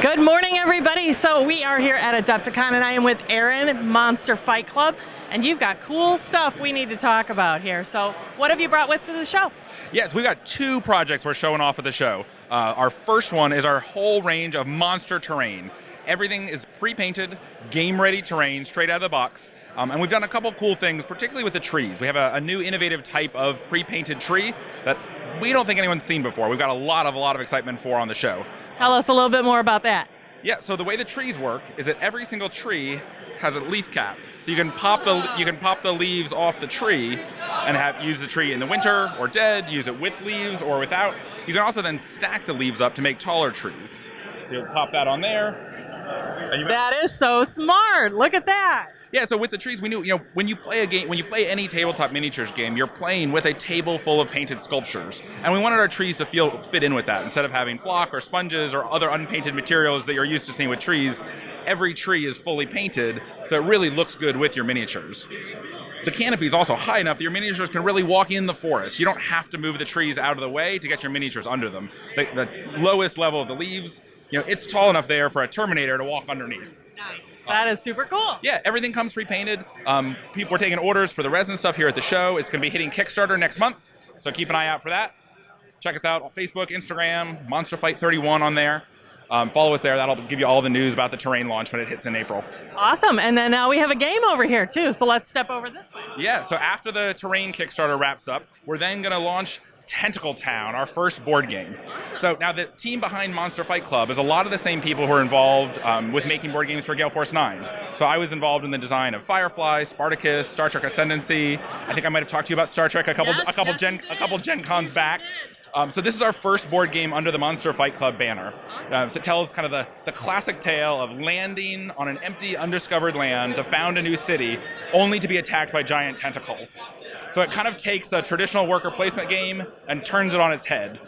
Good morning, everybody. So we are here at Adepticon, and I am with Aaron, Monster Fight Club, and you've got cool stuff we need to talk about here. So what have you brought with to the show? Yes, we've got two projects we're showing off at the show. Our first one is our whole range of monster terrain. Everything is pre-painted, game-ready terrain, straight out of the box. And we've done a couple cool things, particularly with the trees. We have a new innovative type of pre-painted tree that we don't think anyone's seen before. We've got a lot of excitement for on the show. Tell us a little bit more about that. Yeah, so the way the trees work is that every single tree has a leaf cap. So you can pop the leaves off the tree and use the tree in the winter or dead, use it with leaves or without. You can also then stack the leaves up to make taller trees. So you'll pop that on there. That is so smart. Look at that. Yeah, so with the trees, we knew, when you play a game, when you play any tabletop miniatures game, you're playing with a table full of painted sculptures. And we wanted our trees to fit in with that. Instead of having flock or sponges or other unpainted materials that you're used to seeing with trees, every tree is fully painted, so it really looks good with your miniatures. The canopy is also high enough that your miniatures can really walk in the forest. You don't have to move the trees out of the way to get your miniatures under them. The lowest level of the leaves, it's tall enough there for a Terminator to walk underneath. Nice. That is super cool. Yeah, everything comes pre-painted. People are taking orders for the resin stuff here at the show. It's going to be hitting Kickstarter next month, so keep an eye out for that. Check us out on Facebook, Instagram, Monster Fight 31 on there. Follow us there. That'll give you all the news about the terrain launch when it hits in April. Awesome. And then now we have a game over here, too, so let's step over this way. Yeah, so after the terrain Kickstarter wraps up, we're then going to launch Tentacle Town, our first board game. So now the team behind Monster Fight Club is a lot of the same people who are involved with making board games for Gale Force 9. So I was involved in the design of Firefly, Spartacus, Star Trek Ascendancy. I think I might have talked to you about Star Trek a couple Gen Cons back. So this is our first board game under the Monster Fight Club banner. So it tells kind of the classic tale of landing on an empty, undiscovered land to found a new city, only to be attacked by giant tentacles. So it kind of takes a traditional worker placement game and turns it on its head.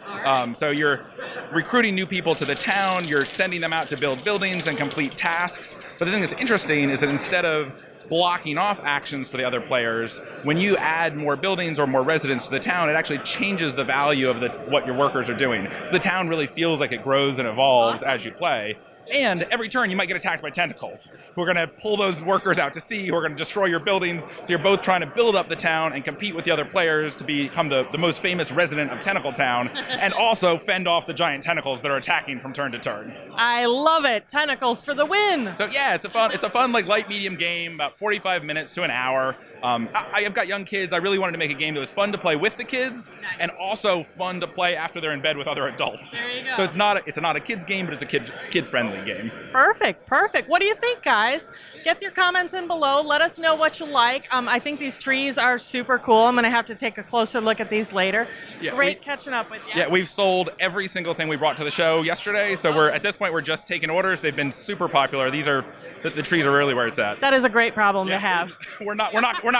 So you're recruiting new people to the town, you're sending them out to build buildings and complete tasks. But the thing that's interesting is that instead of blocking off actions for the other players, when you add more buildings or more residents to the town, it actually changes the value of what your workers are doing. So the town really feels like it grows and evolves as you play. And every turn you might get attacked by tentacles who are going to pull those workers out to sea, who are going to destroy your buildings. So you're both trying to build up the town and compete with the other players to become the most famous resident of Tentacle Town, and also fend off the giant tentacles that are attacking from turn to turn. I love it. Tentacles for the win. So yeah, it's a fun like light medium game, about 45 minutes to an hour. I've got young kids. I really wanted to make a game that was fun to play with the kids, and also fun to play after they're in bed with other adults. There you go. So it's not a kids game, but it's a kid-friendly game. Perfect. What do you think, guys? Get your comments in below. Let us know what you like. I think these trees are super cool. I'm going to have to take a closer look at these later. Yeah, Great catching up with you. Yeah, we've sold every single thing we brought to the show yesterday, so at this point we're just taking orders. They've been super popular. The trees are really where it's at. That is a great problem to have. We're not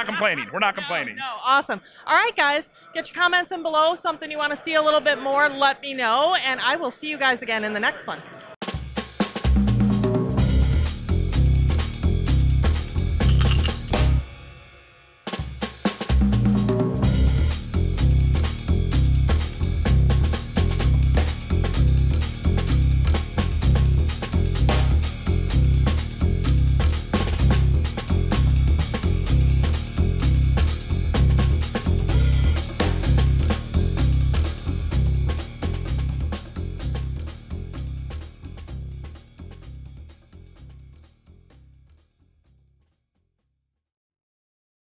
complaining. We're not complaining. No, awesome. All right, guys, get your comments in below. Something you want to see a little bit more, let me know, and I will see you guys again in the next one.